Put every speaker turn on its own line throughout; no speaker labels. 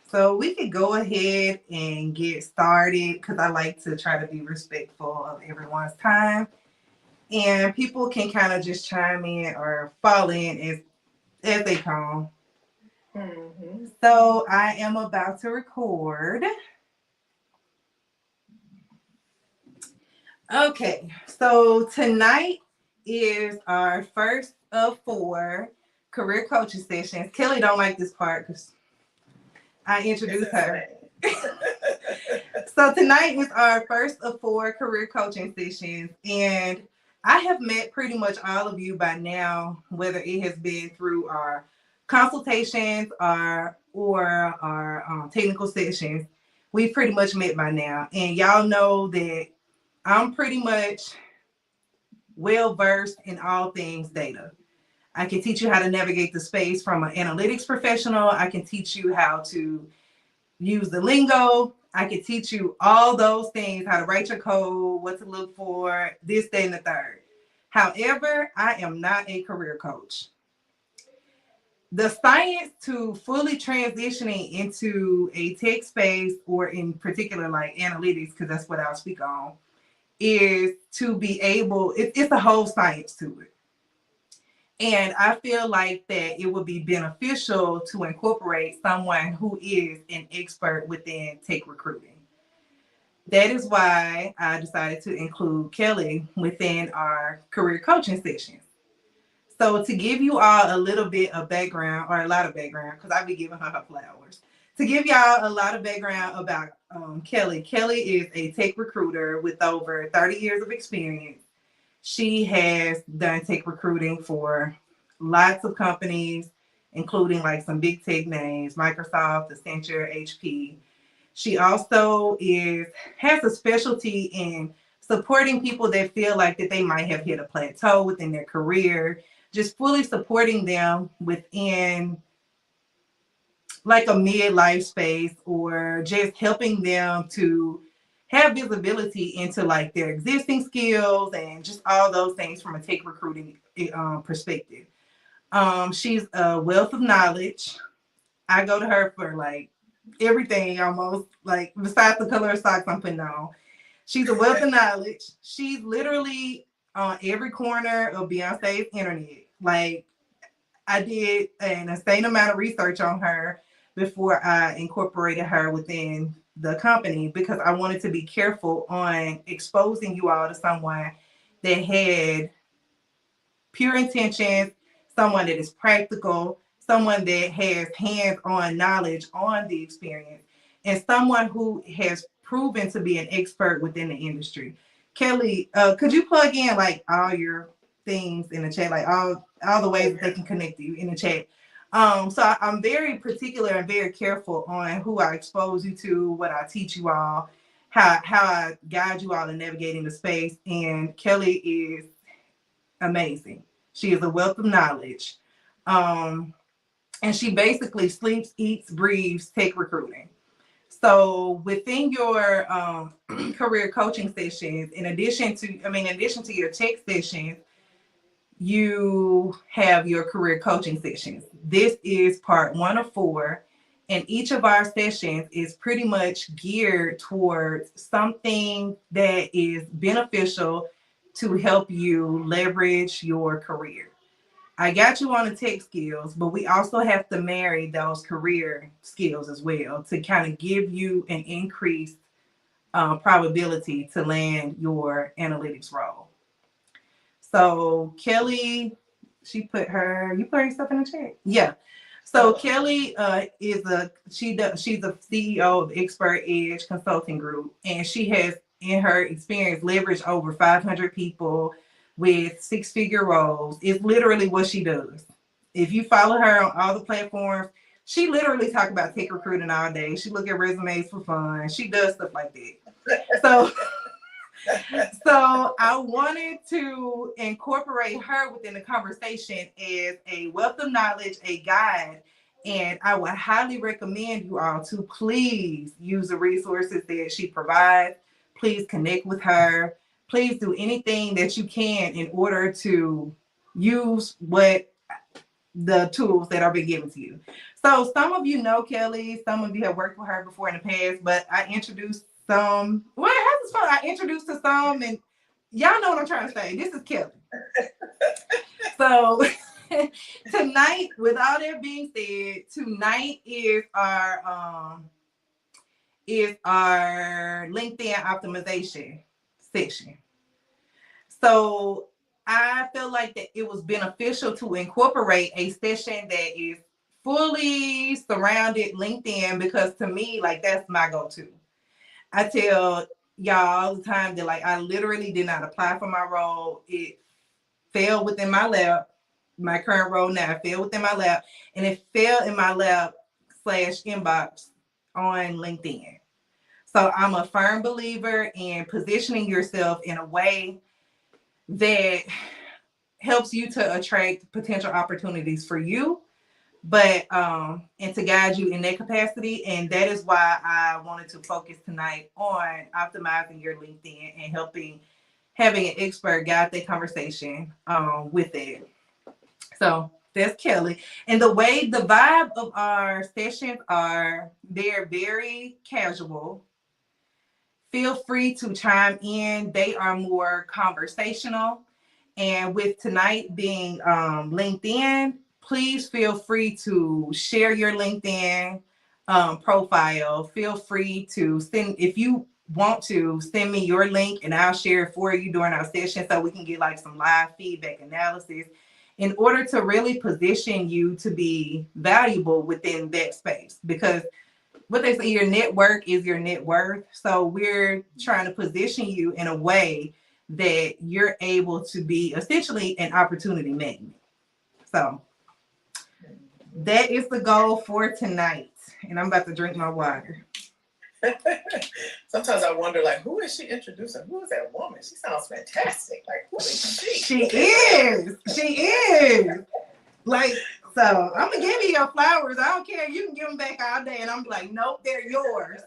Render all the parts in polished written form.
So we could go ahead and get started because I like to try to be respectful of everyone's time. And people can kind of just chime in or fall in as they come. So I am about to record. Okay, so tonight is our first of four career coaching sessions. Kelly don't like this part because I introduced her. So tonight is our first of four career coaching sessions, and I have met pretty much all of you by now, whether it has been through our consultations or our technical sessions. We've pretty much met by now, and y'all know that I'm pretty much well versed in all things data. I can teach you how to navigate the space from an analytics professional. I can teach you how to use the lingo. I can teach you all those things, how to write your code, what to look for, this, that, and the third. However, I am not a career coach. The science to fully transitioning into a tech space, or in particular like analytics, because that's what I'll speak on, is to be able, it's a whole science to it. And I feel like that it would be beneficial to incorporate someone who is an expert within tech recruiting. That is why I decided to include Kelly within our career coaching sessions. So to give you all a little bit of background, or a lot of background, because I'll be giving her flowers. To give y'all a lot of background about Kelly, Kelly is a tech recruiter with over 30 years of experience. She has done tech recruiting for lots of companies, including like some big tech names, Microsoft, Accenture, HP. She also has a specialty in supporting people that feel like that they might have hit a plateau within their career, just fully supporting them within like a midlife space, or just helping them to have visibility into like their existing skills and just all those things from a tech recruiting perspective. She's a wealth of knowledge. I go to her for like everything almost, like besides the color of socks I'm putting on. She's a wealth of knowledge. She's literally on every corner of Beyonce's internet. Like, I did an insane amount of research on her before I incorporated her within the company, because I wanted to be careful on exposing you all to someone that had pure intentions, someone that is practical, someone that has hands-on knowledge on the experience, and someone who has proven to be an expert within the industry. Kelly, could you plug in like all your things in the chat, like all the ways that they can connect you in the chat? I'm very particular and very careful on who I expose you to, what I teach you all, how I guide you all in navigating the space. And Kelly is amazing. She is a wealth of knowledge. And she basically sleeps, eats, breathes tech recruiting. So within your career coaching sessions, in addition to your tech sessions, you have your career coaching sessions. This is part 1 of 4, and each of our sessions is pretty much geared towards something that is beneficial to help you leverage your career. I got you on the tech skills, but we also have to marry those career skills as well to kind of give you an increased probability to land your analytics role. So Kelly, you put yourself in the chat. Yeah. So Kelly she's a CEO of Expert Edge Consulting Group, and she has in her experience leveraged over 500 people with 6-figure roles. It's literally what she does. If you follow her on all the platforms, she literally talk about tech recruiting all day. She look at resumes for fun. She does stuff like that. So I wanted to incorporate her within the conversation as a wealth of knowledge, a guide, and I would highly recommend you all to please use the resources that she provides. Please connect with her. Please do anything that you can in order to use what the tools that are being given to you. So some of you know Kelly, some of you have worked with her before in the past, but I introduced some. Well, it has fun. I introduced to some, and y'all know what I'm trying to say. This is Kelly. So tonight, with all that being said, tonight is our LinkedIn optimization session. So I feel like that it was beneficial to incorporate a session that is fully surrounded LinkedIn, because to me, like, that's my go-to. I tell y'all all the time that, like, I literally did not apply for my role. It fell within my lap. My current role now fell within my lap, and it fell in my lap / inbox on LinkedIn. So I'm a firm believer in positioning yourself in a way that helps you to attract potential opportunities for you, but and to guide you in that capacity. And that is why I wanted to focus tonight on optimizing your LinkedIn and having an expert guide that conversation with it. So that's Kelly. And the way the vibe of our sessions are, they're very casual. Feel free to chime in. They are more conversational. And with tonight being LinkedIn, please feel free to share your LinkedIn profile. Feel free to send, if you want to, send me your link and I'll share it for you during our session so we can get like some live feedback analysis in order to really position you to be valuable within that space. Because what they say, your network is your net worth. So we're trying to position you in a way that you're able to be essentially an opportunity magnet. So that is the goal for tonight. And I'm about to drink my water.
Sometimes I wonder, like, who is she introducing? Who is that woman? She sounds fantastic. Like, who is she?
She is. She is. Like, so I'm gonna give you your flowers. I don't care. You can give them back all day, and I'm like, nope, they're yours.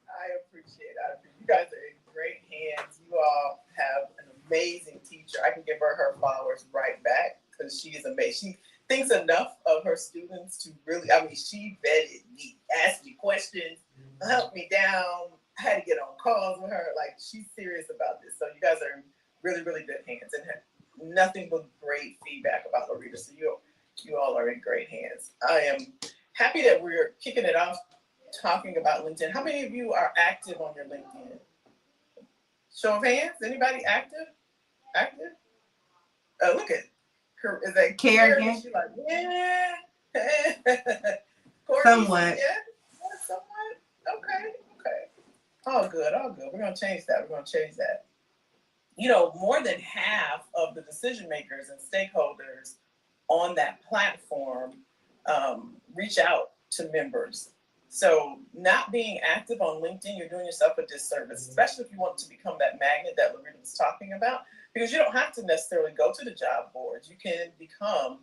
I appreciate it. You guys are in great hands. You all have an amazing teacher. I can give her flowers right back because she is amazing. She thinks enough of her students to really, I mean, she vetted me, asked me questions, helped me down. I had to get on calls with her. Like, she's serious about this. So you guys are in really, really good hands and have nothing but great feedback about Loretta. So you all are in great hands. I am happy that we're kicking it off talking about LinkedIn. How many of you are active on your LinkedIn? Show of hands. Anybody active? Active? Look at her. Is that
Karen?
She's like, yeah. Courtney,
Somewhat.
Yeah, somewhat. Okay. All good. We're gonna change that. You know, more than half of the decision makers and stakeholders on that platform reach out to members. So not being active on LinkedIn, you're doing yourself a disservice, especially if you want to become that magnet that Loretta was talking about, because you don't have to necessarily go to the job boards. You can become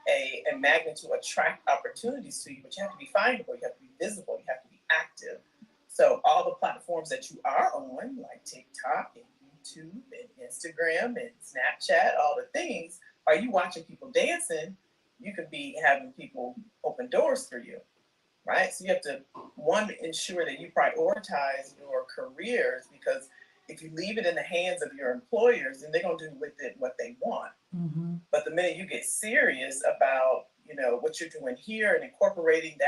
a magnet to attract opportunities to you, but you have to be findable, you have to be visible, you have to be active. So all the platforms that you are on, like TikTok and YouTube and Instagram and Snapchat, all the things, are you watching people dancing? You could be having people open doors for you. Right? So you have to, one, ensure that you prioritize your careers, because if you leave it in the hands of your employers, then they're going to do with it what they want. Mm-hmm. But the minute you get serious about, you know, what you're doing here and incorporating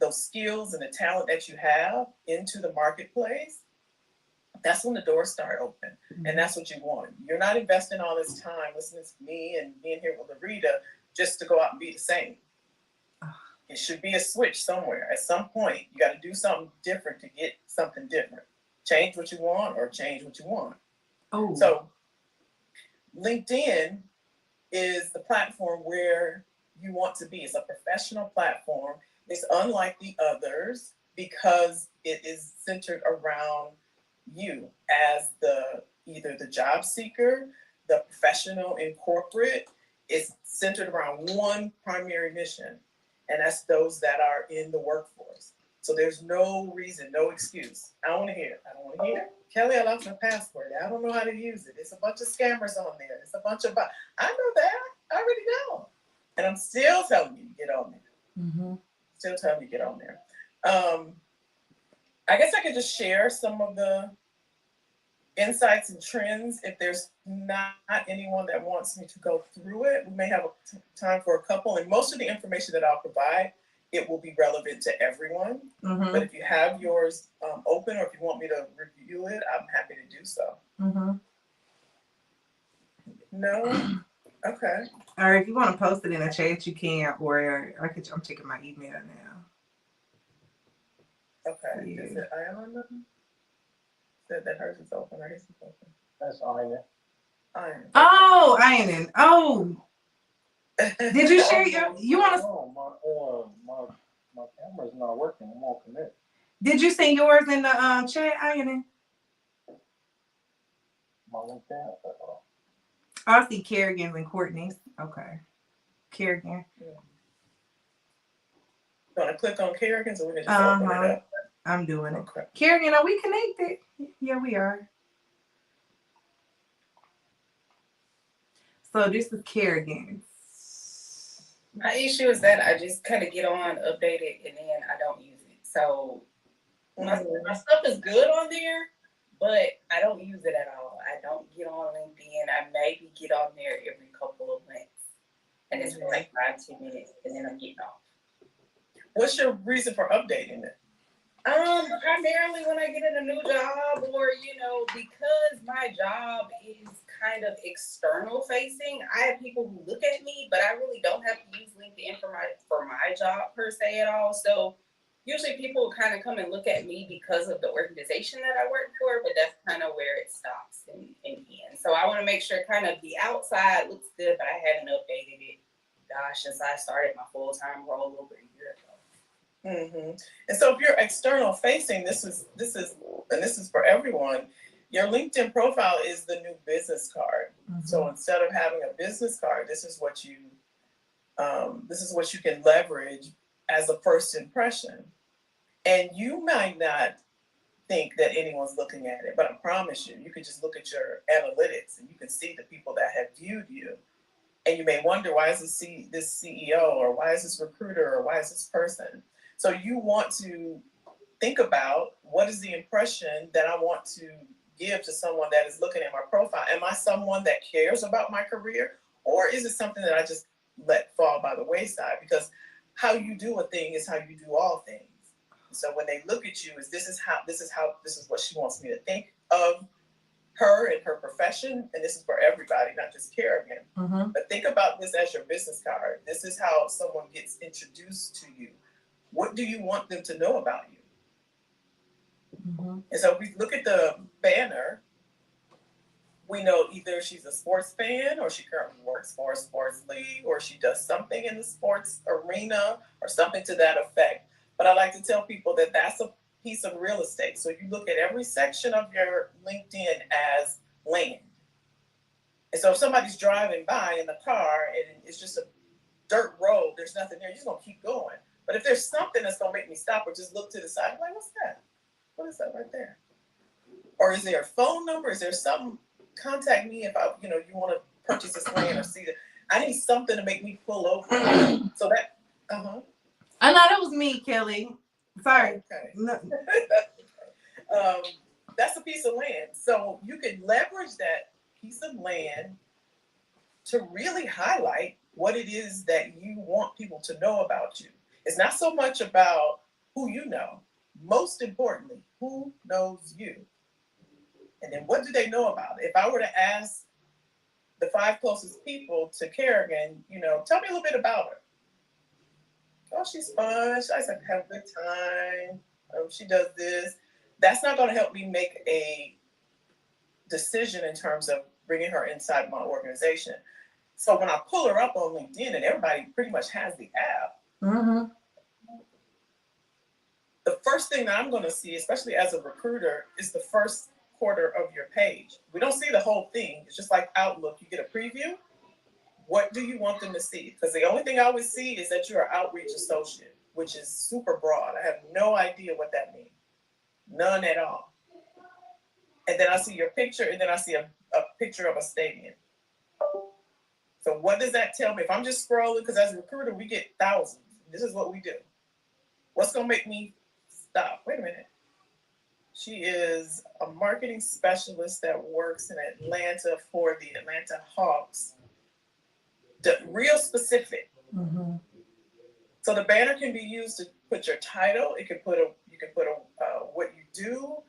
those skills and the talent that you have into the marketplace, that's when the doors start open. Mm-hmm. And that's what you want. You're not investing all this time listening to me and being here with Loretta just to go out and be the same. It should be a switch somewhere. At some point, you got to do something different to get something different. Change what you want or change what you want. Oh. So LinkedIn is the platform where you want to be. It's a professional platform. It's unlike the others because it is centered around you as either the job seeker, the professional in corporate. It's centered around one primary mission. And that's those that are in the workforce. So there's no reason, no excuse. I don't want to hear. Kelly, I lost my password. I don't know how to use it. It's a bunch of scammers on there. It's a bunch of... I know that. I already know. And I'm still telling you to get on there.
Mm-hmm.
Still telling you to get on there. I guess I could just share some of the insights and trends. If there's not anyone that wants me to go through it, we may have time for a couple. And most of the information that I'll provide, it will be relevant to everyone.
Mm-hmm.
But if you have yours open, or if you want me to review it, I'm happy to do so.
Mm-hmm.
No? Okay.
Or if you want to post it in a chat, you can. Or I'm checking my email now.
Okay. Yeah. Is it Ion? Said that hers is open. I guess it's open.
That's Iron.
Iron.
Oh, Iron. Oh. Did you share your? You want to?
No, my camera's not working. I'm on connect.
Did you send yours in the chat, Iron?
My LinkedIn.
I see Kerrigan's and Courtney's. Okay. Kerrigan.
You want to click on Kerrigan's, or we can just open it up?
I'm doing it.
Okay.
Kerrigan, are we connected? Yeah, we are. So this is Kerrigan's.
My issue is that I just kind of get on, update it, and then I don't use it. So my stuff is good on there, but I don't use it at all. I don't get on LinkedIn. I maybe get on there every couple of months, and it's for like 5-10 minutes, and then I'm getting off.
What's your reason for updating it?
Primarily when I get in a new job, or because my job is kind of external facing. I have people who look at me, but I really don't have to use LinkedIn for my job per se at all. So usually people kind of come and look at me because of the organization that I work for, but that's kind of where it stops in the end. So I want to make sure kind of the outside looks good, but I haven't updated it, since I started my full-time role over a year ago.
Mm-hmm. And so if you're external facing, this is for everyone. Your LinkedIn profile is the new business card. Mm-hmm. So instead of having a business card, this is what you can leverage as a first impression. And you might not think that anyone's looking at it, but I promise you, you can just look at your analytics and you can see the people that have viewed you. And you may wonder, why is this CEO, or why is this recruiter, or why is this person? So you want to think about, what is the impression that I want to give to someone that is looking at my profile? Am I someone that cares about my career, or is it something that I just let fall by the wayside? Because how you do a thing is how you do all things. So when they look at you, this is what she wants me to think of her and her profession, and this is for everybody, not just Kerrigan. Mm-hmm. But think about this as your business card. This is how someone gets introduced to you. What do you want them to know about you? Mm-hmm. And so if we look at the banner, we know either she's a sports fan, or she currently works for a sports league, or she does something in the sports arena, or something to that effect. But I like to tell people that that's a piece of real estate. So you look at every section of your LinkedIn as land. And so if somebody's driving by in the car and it's just a dirt road, there's nothing there, you're just gonna keep going. But if there's something that's gonna make me stop or just look to the side, I'm like, what's that? What is that right there? Or is there a phone number? Is there something? Contact me if you want to purchase this land or see it. I need something to make me pull over. So that,
I know that was me, Kelly. Sorry.
Okay.
No.
That's a piece of land. So you can leverage that piece of land to really highlight what it is that you want people to know about you. It's not so much about who you know. Most importantly, who knows you? And then what do they know about it? If I were to ask the 5 closest people to Kerrigan, tell me a little bit about her. Oh, she's fun. She likes to have a good time. She does this. That's not going to help me make a decision in terms of bringing her inside my organization. So when I pull her up on LinkedIn, and everybody pretty much has the app, mm-hmm. The first thing that I'm going to see, especially as a recruiter, is the first quarter of your page. We don't see the whole thing. It's just like Outlook. You get a preview. What do you want them to see? Because the only thing I always see is that you're an outreach associate, which is super broad. I have no idea what that means. None at all. And then I see your picture, and then I see a picture of a stadium. So what does that tell me? If I'm just scrolling, because as a recruiter, we get thousands. This is what we do. What's going to make me stop? Wait a minute. She is a marketing specialist that works in Atlanta for the Atlanta Hawks. Real specific.
Mm-hmm.
So the banner can be used to put your title. You can put what you do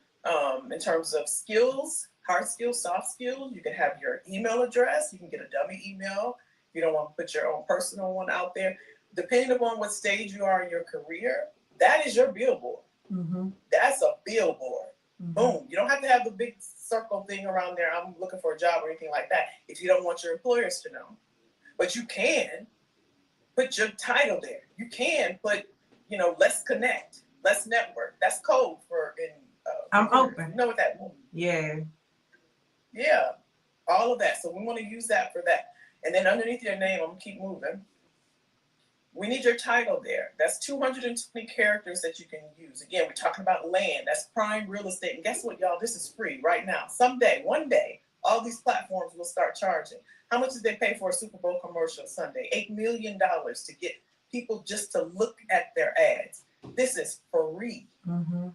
in terms of skills, hard skills, soft skills. You can have your email address. You can get a dummy email. You don't want to put your own personal one out there. Depending upon what stage you are in your career, that is your billboard.
Mm-hmm.
That's a billboard.
Mm-hmm.
Boom. You don't have to have the big circle thing around there. I'm looking for a job or anything like that if you don't want your employers to know. But you can put your title there. You can put, let's connect, let's network. That's code for in.
I'm open.
You know what that means?
Yeah.
Yeah. All of that. So we want to use that for that. And then underneath your name, I'm gonna keep moving. We need your title there. That's 220 characters that you can use. Again, we're talking about land. That's prime real estate. And guess what, y'all? This is free right now. Someday, one day, all these platforms will start charging. How much did they pay for a Super Bowl commercial Sunday? $8 million to get people just to look at their ads. This is free.
Mm-hmm.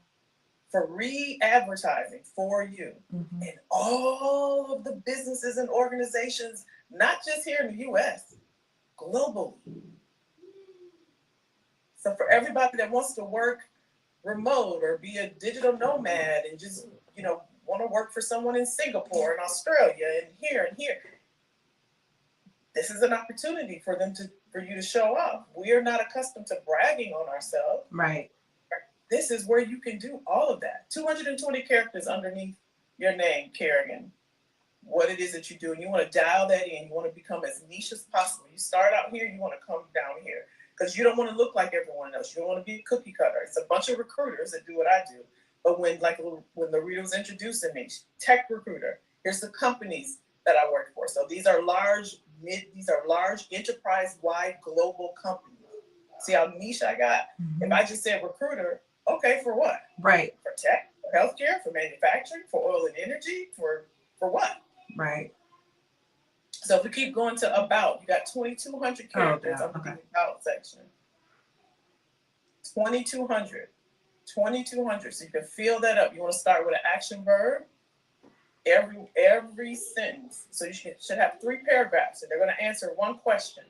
Free advertising for you.
Mm-hmm.
And all of the businesses and organizations, not just here in the US, globally. So for everybody that wants to work remote or be a digital nomad and just, want to work for someone in Singapore and Australia and here, this is an opportunity for you to show up. We are not accustomed to bragging on ourselves.
Right.
This is where you can do all of that. 220 characters underneath your name, Kerrigan. What it is that you do. And you want to dial that in. You want to become as niche as possible. You start out here, you want to come down here. Because you don't want to look like everyone else. You don't want to be a cookie cutter. It's a bunch of recruiters that do what I do. But when Larita was introducing me, tech recruiter, here's the companies that I work for. So these are large enterprise-wide global companies. See how niche I got?
Mm-hmm.
If I just said recruiter, okay, for what?
Right.
For tech, for healthcare, for manufacturing, for oil and energy, for what?
Right.
So if we keep going to about, you got 2,200 characters under the about section. 2,200. So you can fill that up. You want to start with an action verb every sentence. So you should have 3 paragraphs, and they're going to answer one question.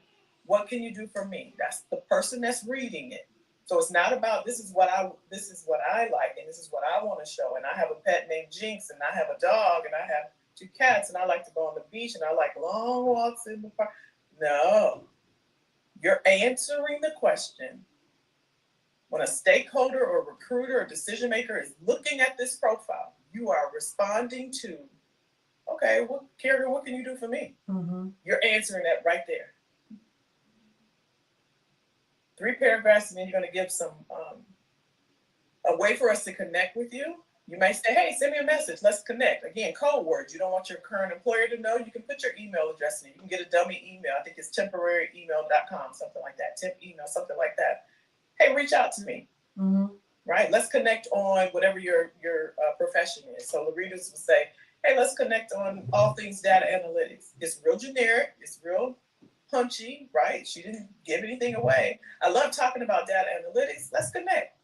What can you do for me? That's the person that's reading it. So it's not about this is what I like, and this is what I want to show. And I have a pet named Jinx, and I have a dog, and I have 2 cats, and I like to go on the beach, and I like long walks in the park. No, you're answering the question. When a stakeholder or recruiter or decision maker is looking at this profile, you are responding to, okay, Kerrigan, what can you do for me?
Mm-hmm.
You're answering that right there. 3 paragraphs, and then you're going to give some a way for us to connect with you. You might say, hey, send me a message. Let's connect. Again, code words. You don't want your current employer to know. You can put your email address in it. You can get a dummy email. I think it's temporaryemail.com, something like that. Temp email, something like that. Hey, reach out to me.
Mm-hmm.
Right? Let's connect on whatever your profession is. So Larita's would say, hey, let's connect on all things data analytics. It's real generic. It's real punchy, right? She didn't give anything away. I love talking about data analytics. Let's connect.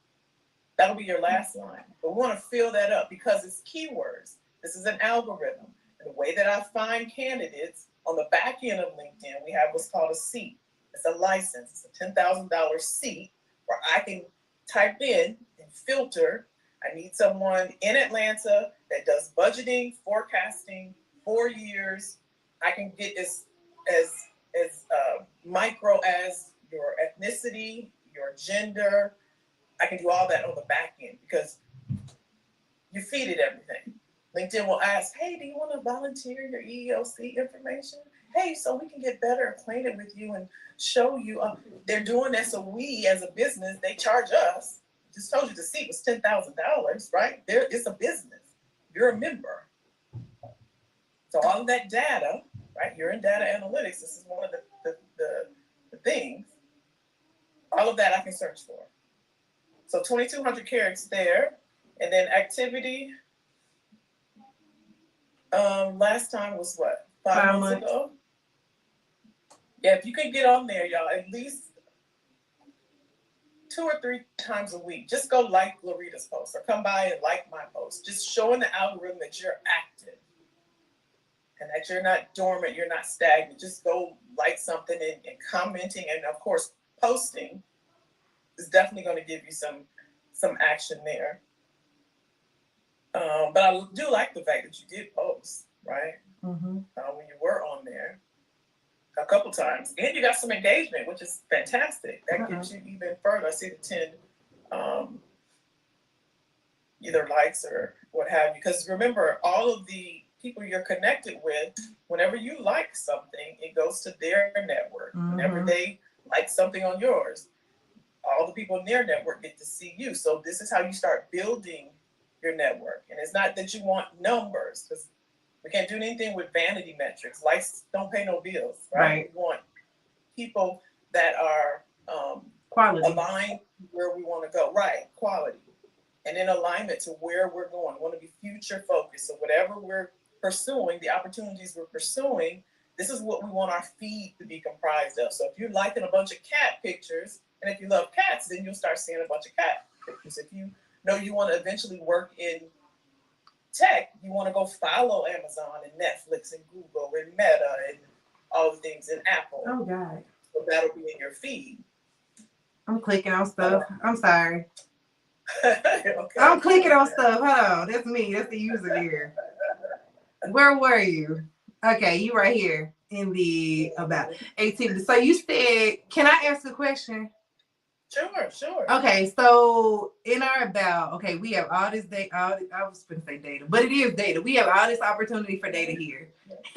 That'll be your last line. But we want to fill that up because it's keywords. This is an algorithm. And the way that I find candidates on the back end of LinkedIn, we have what's called a seat. It's a license. It's a $10,000 seat where I can type in and filter. I need someone in Atlanta that does budgeting, forecasting, 4 years. I can get as micro as your ethnicity, your gender. I can do all that on the back end because you feed it everything. LinkedIn will ask, hey, do you want to volunteer your EEOC information? Hey, so we can get better acquainted with you and show you. They're doing that so we as a business, they charge us. Just told you the seat was $10,000, right? It's a business. You're a member. So all of that data, right? You're in data analytics. This is one of the things. All of that I can search for. So 2,200 characters there. And then activity, last time was what? 5 months ago? Yeah, if you could get on there, y'all, at least 2 or 3 times a week, just go like Lorita's post or come by and like my post. Just showing the algorithm that you're active and that you're not dormant, you're not stagnant. Just go like something and commenting and of course posting is definitely going to give you some action there. But I do like the fact that you did post, right?
Mm-hmm.
When you were on there a couple times, and you got some engagement, which is fantastic. That gives you even further. I see the 10 um, either likes or what have you. Because remember, all of the people you're connected with, whenever you like something, it goes to their network.
Mm-hmm.
Whenever they like something on yours, all the people in their network get to see you. So this is how you start building your network. And it's not that you want numbers, because we can't do anything with vanity metrics. Likes don't pay no bills, right? We want people that are
quality,
aligned where we want to go, right? Quality, and in alignment to where we're going. We want to be future focused. So whatever we're pursuing, the opportunities we're pursuing, this is what we want our feed to be comprised of. So if you're liking a bunch of cat pictures, and if you love cats, then you'll start seeing a bunch of cat pictures. If you know you want to eventually work in tech, you want to go follow Amazon and Netflix and Google and Meta and all the things in Apple.
Oh God.
So that'll be in your feed.
I'm clicking on stuff. I'm sorry.
Okay.
I'm clicking on stuff. Hold on. That's me. That's the user here. Where were you? Okay, you right here in the about activity. So you said, can I ask a question?
Sure.
Okay, so in our about, okay, we have all this data. I was going to say data, but it is data. We have all this opportunity for data here.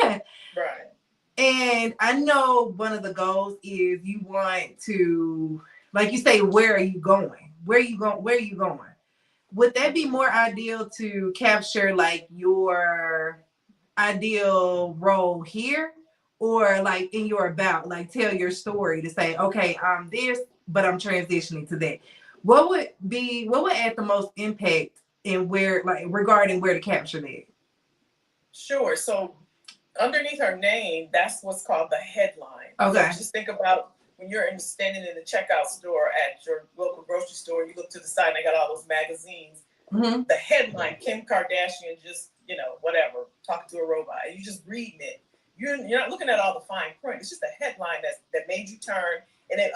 Right.
And I know one of the goals is you want to, like you say, where are you going? Where are you going? Where are you going? Would that be more ideal to capture like your ideal role here, or like in your about, like tell your story to say, okay, I'm this, but I'm transitioning to that? What would add the most impact in where, like regarding where to capture that?
Sure. So underneath her name, that's what's called the headline.
Okay.
So just think about when you're standing in the checkout store at your local grocery store, you look to the side and they got all those magazines.
Mm-hmm.
The headline, Kim Kardashian just, whatever, talking to a robot. You just reading it. You're not looking at all the fine print. It's just a headline that made you turn, and it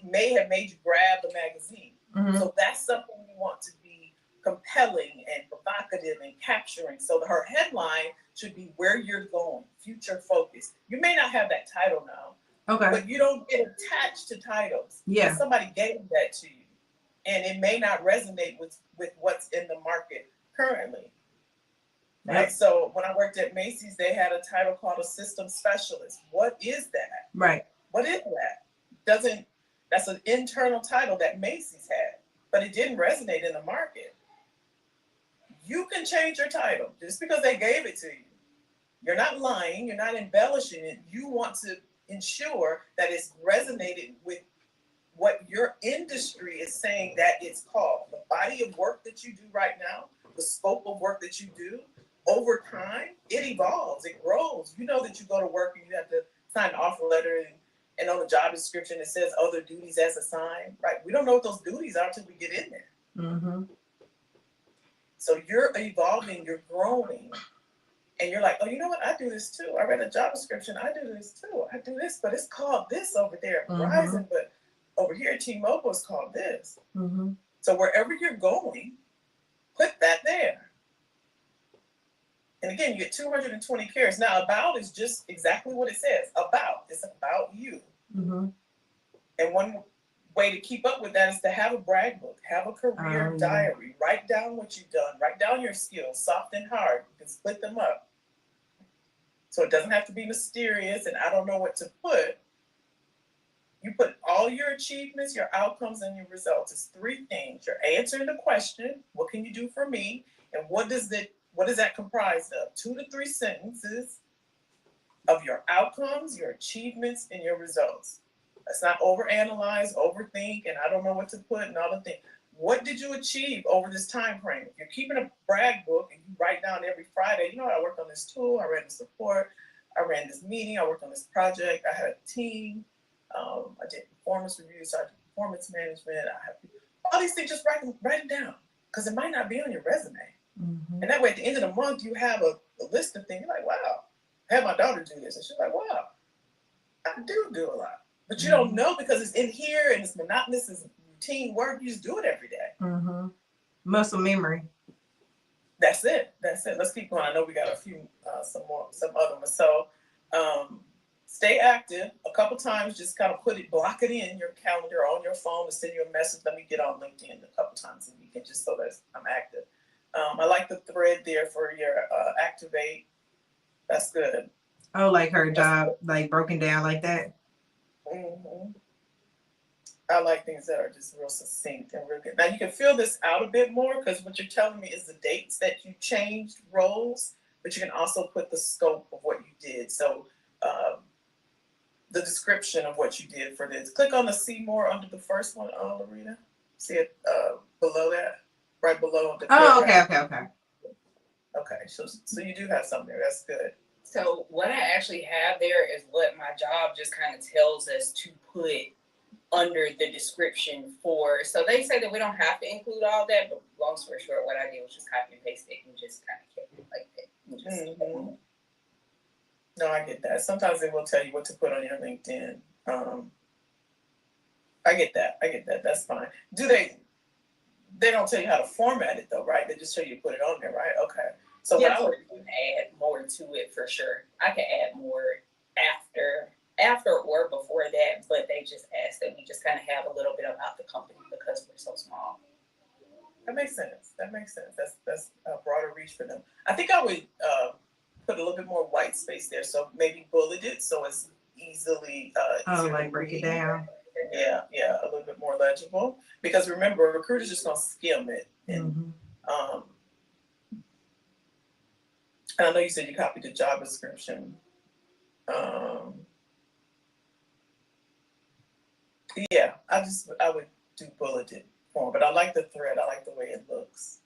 may have made you grab the magazine.
Mm-hmm.
So that's something we want to be compelling and provocative and capturing. So her headline should be where you're going, future focus. You may not have that title now,
okay,
but you don't get attached to titles.
Yeah.
Somebody gave that to you, and it may not resonate with what's in the market currently. Right.
Yep.
So when I worked at Macy's, they had a title called a system specialist. What is that?
Right.
What is that? That's an internal title that Macy's had, but it didn't resonate in the market. You can change your title just because they gave it to you. You're not lying. You're not embellishing it. You want to ensure that it's resonated with what your industry is saying that it's called. The body of work that you do right now, the scope of work that you do, over time, it evolves, it grows. You know that you go to work and you have to sign an offer letter, and on the job description it says other duties as assigned, right? We don't know what those duties are until we get in there.
Mm-hmm.
So you're evolving, you're growing, and you're like, oh, you know what? I do this too. I read a job description. I do this too. I do this, but it's called this over there at Verizon, but over here at T-Mobile it's called this.
Mm-hmm.
So wherever you're going, put that there. And again, you get 220 carats. Now, about is just exactly what it says. About. It's about you.
Mm-hmm.
And one way to keep up with that is to have a brag book, have a career diary. Write down what you've done. Write down your skills, soft and hard. You can split them up. So it doesn't have to be mysterious and I don't know what to put. You put all your achievements, your outcomes, and your results. It's 3 things. You're answering the question, what can you do for me? And what is that comprised of? 2 to 3 sentences of your outcomes, your achievements, and your results. Let's not overanalyze, overthink, and I don't know what to put and all the things. What did you achieve over this time frame? If you're keeping a brag book and you write down every Friday, I worked on this tool, I read this report, I ran this meeting. I worked on this project. I had a team. I did performance reviews. I did performance management. I have all these things. Just write them down because it might not be on your resume.
Mm-hmm.
And that way, at the end of the month, you have a list of things. You're like, wow, I had my daughter do this, and she's like, wow, I do a lot. But you don't know because it's in here and it's monotonous, it's routine work. You just do it every day.
Mm-hmm. Muscle memory.
That's it. Let's keep going. I know we got a few, some other ones. So, stay active. A couple times, just kind of block it in your calendar or on your phone to send you a message. Let me get on LinkedIn a couple times a week, and just so that I'm active. I like the thread there for your activate. That's good.
Oh, like her job, like broken down like that.
Mm-hmm. I like things that are just real succinct and real good. Now you can fill this out a bit more because what you're telling me is the dates that you changed roles, but you can also put the scope of what you did. So the description of what you did for this. Click on the see more under the first one, Loretta. See it below that, right below the.
Oh, okay.
Okay, so you do have something there. That's good.
So what I actually have there is what my job just kind of tells us to put under the description for. So they say that we don't have to include all that, but long story short, what I did was just copy and paste it and just kind of kept it like that.
Mm-hmm. No, I get that. Sometimes they will tell you what to put on your LinkedIn. I get that. That's fine. They don't tell you how to format it though, right? They just tell you to put it on there, right? Okay. So
yeah, I would add more to it for sure. I can add more after or before that, but they just ask that we just kind of have a little bit about the company because we're so small.
That makes sense. That's a broader reach for them. I think I would put a little bit more white space there. So maybe bullet it so it's easily
like break it down.
Yeah, a little bit more legible. Because remember, a recruiter's just gonna skim it. And and I know you said you copied the job description. Yeah, I would do bulleted form, but I like the thread. I like the way it looks.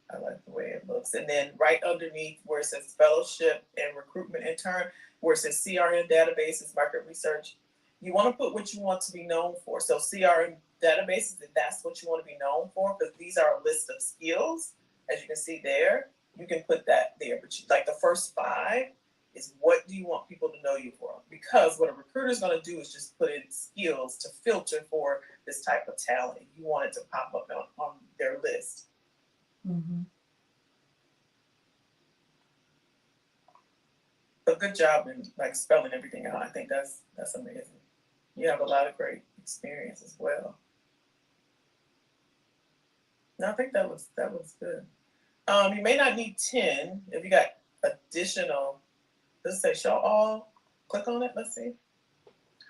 And then right underneath where it says fellowship and recruitment intern, where it says CRM databases, market research, you want to put what you want to be known for. So CRM databases, if that's what you want to be known for, because these are a list of skills, as you can see there, you can put that there. But like the first 5 is what do you want people to know you for? Because what a recruiter is going to do is just put in skills to filter for this type of talent. You want it to pop up on their list.
Mm-hmm.
But good job in like spelling everything out. I think that's amazing. You have a lot of great experience as well. No, I think that was good. You may not need 10 if you got additional. Does it say show all? Click on it. Let's see.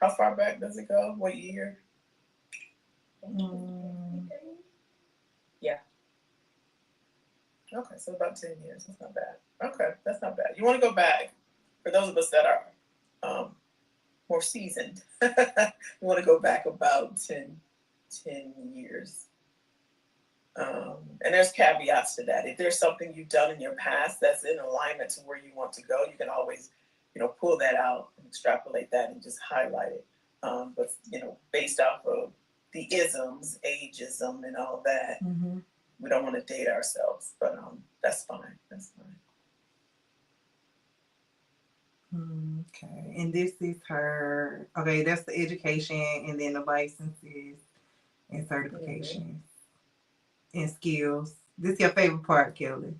How far back does it go? What year?
Yeah.
Okay, so about 10 years. That's not bad. Okay, that's not bad. You want to go back. For those of us that are more seasoned, you want to go back about 10 years. And there's caveats to that. If there's something you've done in your past that's in alignment to where you want to go, you can always, pull that out and extrapolate that and just highlight it. But based off of the isms, ageism, and all that, we don't want to date ourselves. But that's fine.
Okay, and this is her. Okay, that's the education, and then the licenses and certifications and skills. This is your favorite part, Kelly.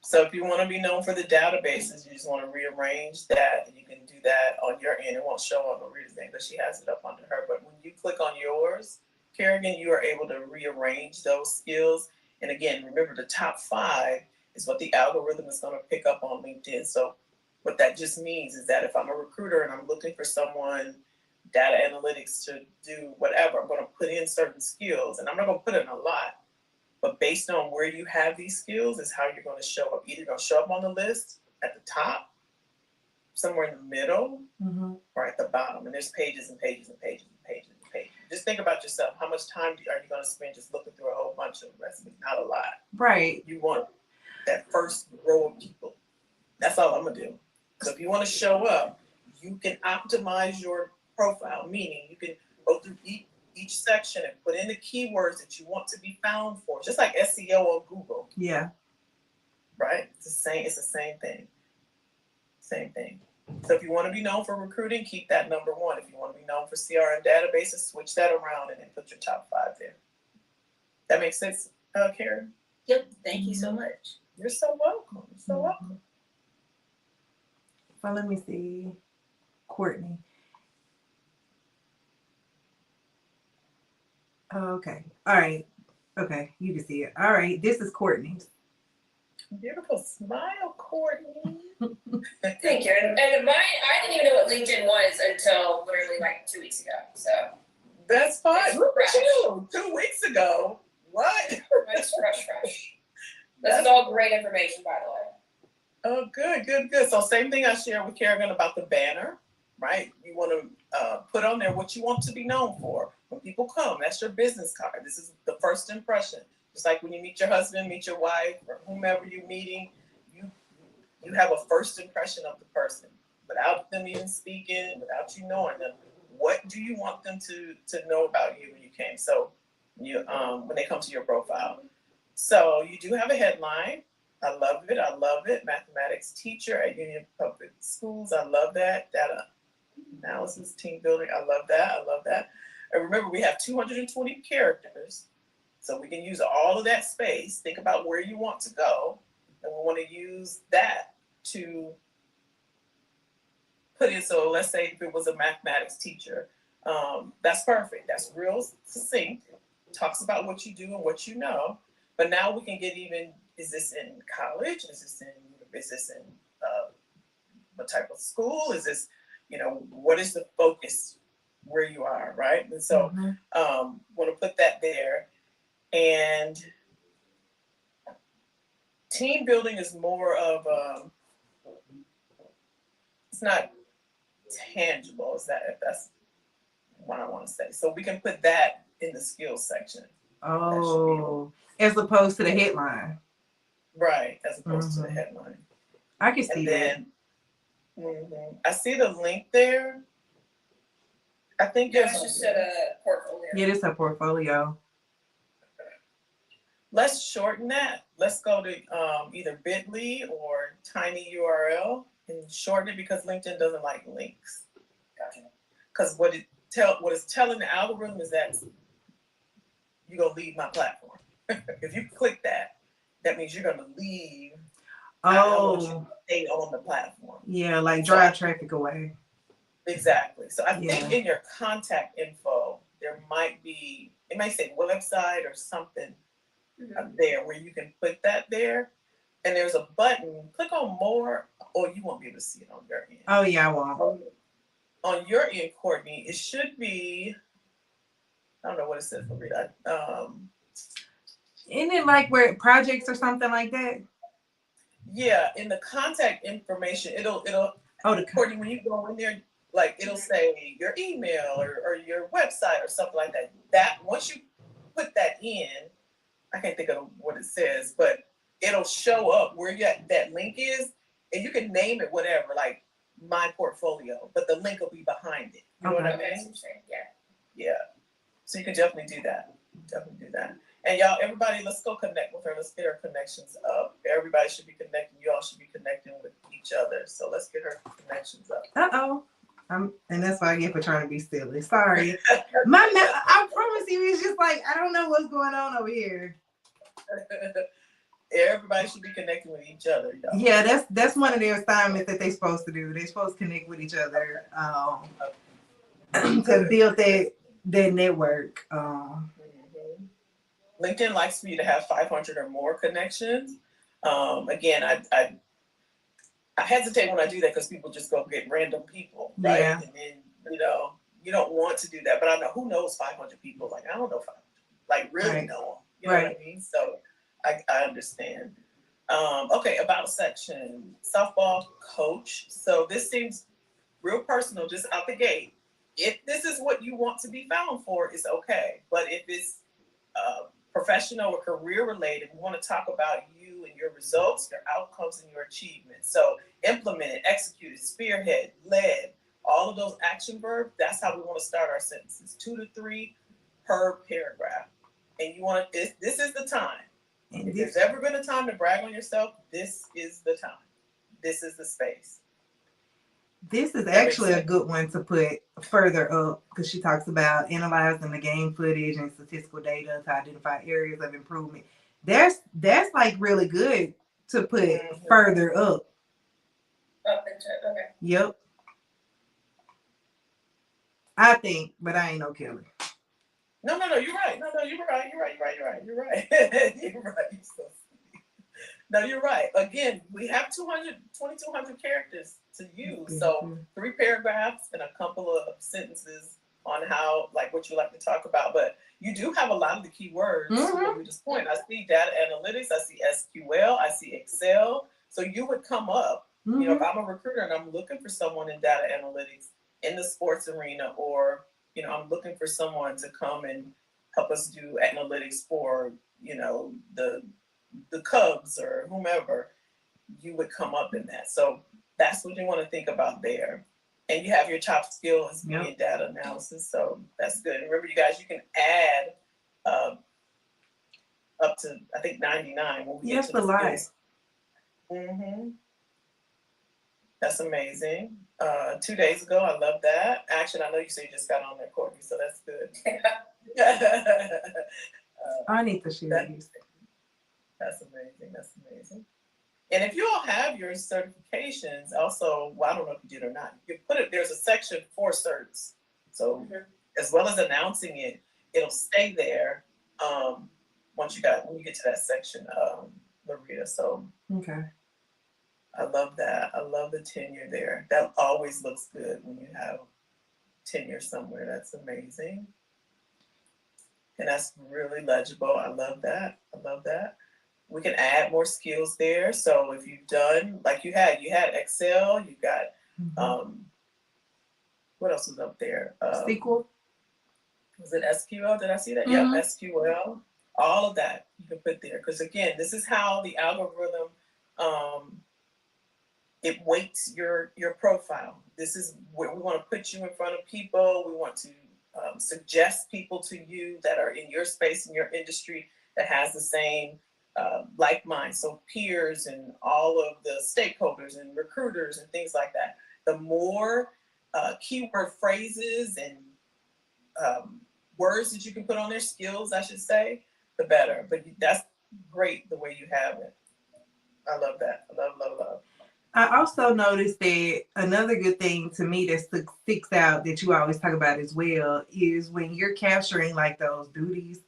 So if you want to be known for the databases, you just want to rearrange that, and you can do that on your end. It won't show on Marita's thing, but she has it up under her. But when you click on yours, Kerrigan, you are able to rearrange those skills. And again, remember the top 5 is what the algorithm is going to pick up on LinkedIn. So what that just means is that if I'm a recruiter and I'm looking for someone, data analytics to do whatever, I'm going to put in certain skills, and I'm not going to put in a lot. But based on where you have these skills is how you're going to show up. Either you're going to show up on the list at the top, somewhere in the middle, or at the bottom. And there's pages and pages and pages and pages and pages. Just think about yourself. How much time are you going to spend just looking through a whole bunch of resumes? Not a lot.
Right.
You want that first row of people. That's all I'm going to do. So if you want to show up, you can optimize your profile, meaning you can go through each section and put in the keywords that you want to be found for, just like SEO on Google.
Yeah.
Right? It's the same thing. Same thing. So if you want to be known for recruiting, keep that number one. If you want to be known for CRM databases, switch that around and then put your top 5 there. That makes sense, Karen?
Yep. Thank you so much.
You're so welcome. You're so welcome.
So let me see. Courtney. Oh, okay. All right. Okay. You can see it. All right. This is Courtney.
Beautiful smile, Courtney.
Thank you. And mine, I didn't even know what LinkedIn was until literally like 2 weeks ago. So
That's fine.
It's
Look at
fresh.
you. 2 weeks ago. What?
it's fresh. This is all great information, by the way.
Oh, good. So same thing I shared with Kerrigan about the banner, right? You want to put on there what you want to be known for. When people come, that's your business card. This is the first impression. Just like when you meet your husband, meet your wife, or whomever you're meeting, you have a first impression of the person without them even speaking, without you knowing them. What do you want them to know about you when you came? So you when they come to your profile. So you do have a headline. I love it. Mathematics teacher at Union Public Schools. I love that. Data analysis, team building. I love that. And remember, we have 220 characters. So we can use all of that space. Think about where you want to go. And we want to use that to put in. So let's say if it was a mathematics teacher, that's perfect. That's real succinct. Talks about what you do and what you know. But now we can get even, is this in college? Is this in what type of school? Is this, what is the focus where you are, right? And so want to put that there. And team building is more of it's not tangible, if that's what I want to say. So we can put that in the skills section.
Oh, as opposed to the headline.
Right, as opposed to the headline.
I can see
that. I see the link there. I think
That's just a portfolio.
Yeah, it's a portfolio.
Let's shorten that. Let's go to either bit.ly or tiny URL and shorten it because LinkedIn doesn't like links.
Gotcha.
Because what it's telling the algorithm is that you're gonna leave my platform. If you click that, that means you're gonna leave.
Oh,
stay on the platform.
Yeah, like drive traffic away.
Exactly. So I think in your contact info, there might be, it might say website or something there where you can put that there. And there's a button, click on more, or you won't be able to see it on your end.
Oh, yeah, I won't.
On your end, Courtney, it should be, I don't know what it says for me.
Isn't it like where projects or something like that?
Yeah, in the contact information, it'll Courtney, when you go in there, like it'll say your email or your website or something like that. That once you put that in, I can't think of what it says, but it'll show up where that link is, and you can name it whatever, like my portfolio, but the link will be behind it. You know what I mean? Yeah. So you can definitely do that. And y'all, everybody, let's go connect with her. Let's get her connections up. Everybody should be connecting. You all should be connecting with each other. So let's get her connections up.
And that's why I get for trying to be silly. Sorry. I promise you, it's just like, I don't know what's going on over here.
Everybody should be connecting with each other, y'all.
Yeah, that's one of their assignments that they're supposed to do. They're supposed to connect with each other to build that network.
LinkedIn likes for you to have 500 or more connections. Again, I hesitate when I do that because people just go get random people, right?
Yeah.
And then, you don't want to do that. But I know, who knows 500 people? Like, I don't know 500. Like, really know them. You know what I mean? So I understand. Okay, about section. Softball coach. So this seems real personal just out the gate. If this is what you want to be found for, it's okay. But if it's professional or career related, we want to talk about you and your results, your outcomes, and your achievements. So implemented, executed, spearhead, led, all of those action verbs, that's how we want to start our sentences. 2 to 3 per paragraph. And you want to, this is the time. If there's ever been a time to brag on yourself, this is the time. This is the space.
This is actually a good one to put further up because she talks about analyzing the game footage and statistical data to identify areas of improvement. That's like really good to put further up.
Up into, okay.
Yep. I think, but I ain't no killer.
No, you're right. You're right. No, you're right. Again, we have 2,200 characters to use. So 3 paragraphs and a couple of sentences on how, like, what you like to talk about. But you do have a lot of the key words. We just point. I see data analytics. I see SQL. I see Excel. So you would come up, you know, if I'm a recruiter and I'm looking for someone in data analytics in the sports arena, or, you know, I'm looking for someone to come and help us do analytics for, you know, the Cubs or whomever, you would come up in that. So that's what you want to think about there. And you have your top skill as being data analysis. So that's good. And remember, you guys, you can add up to, I think, 99 when we get to the skills. That's amazing. 2 days ago, I love that. Actually, I know you say you just got on there, Courtney, so that's good.
I need to share these.
That's amazing. That's amazing. And if you all have your certifications, also, well, I don't know if you did or not, you can put it, there's a section for certs. So as well as announcing it, it'll stay there when you get to that section, Larita. So
okay.
I love that. I love the tenure there. That always looks good when you have tenure somewhere. That's amazing. And that's really legible. I love that. We can add more skills there. So if you've done, like you had Excel, you got, what else was up there?
SQL.
Was it SQL? Did I see that? Yeah, SQL. All of that you can put there. Because again, this is how the algorithm, it weights your profile. This is where we want to put you in front of people. We want to suggest people to you that are in your space, in your industry, that has the same like mind. So peers and all of the stakeholders and recruiters and things like that. The more keyword phrases and words that you can put on their skills, I should say, the better. But that's great the way you have it. I love that. Love.
I also noticed that another good thing to me that sticks out that you always talk about as well is when you're capturing like those duties,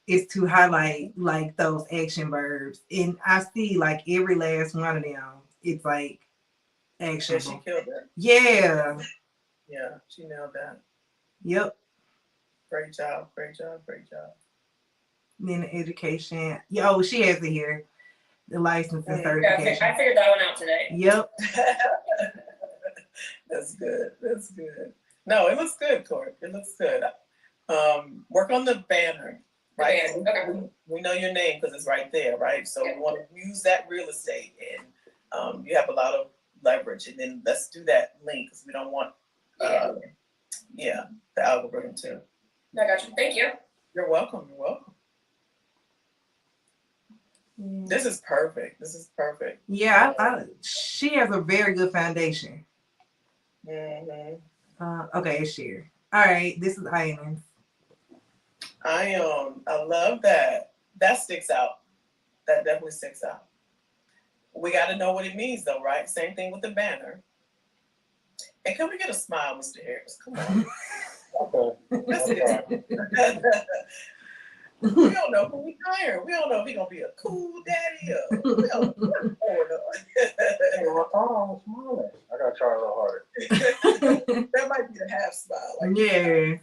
is to highlight like those action verbs. And I see like every last one of them, it's like actionable.
Yeah, she killed it.
Yeah.
Yeah, she nailed that.
Yep.
Great job.
Then the education. Oh, she has it here. The license and certification.
Yeah, I figured that one out today.
Yep.
That's good. No, it looks good, Court. It looks good. Work on the banner, right?
Okay.
We know your name because it's right there, right? So we want to use that real estate, and you have a lot of leverage. And then let's do that link because we don't want, the algorithm too.
I got you. Thank you.
You're welcome. This is perfect.
Yeah, she has a very good foundation. Okay, it's here. All right, this is Islands.
I love that. That sticks out. That definitely sticks out. We got to know what it means, though, right? Same thing with the banner. And can we get a smile, Mr. Harris? Come on.
Okay.
We don't know who we hire. We don't know if he's gonna be a cool daddy or we don't know what's going on.
Hey, my phone smiling. I gotta try a little harder.
That might be the half smile. Like
Yeah.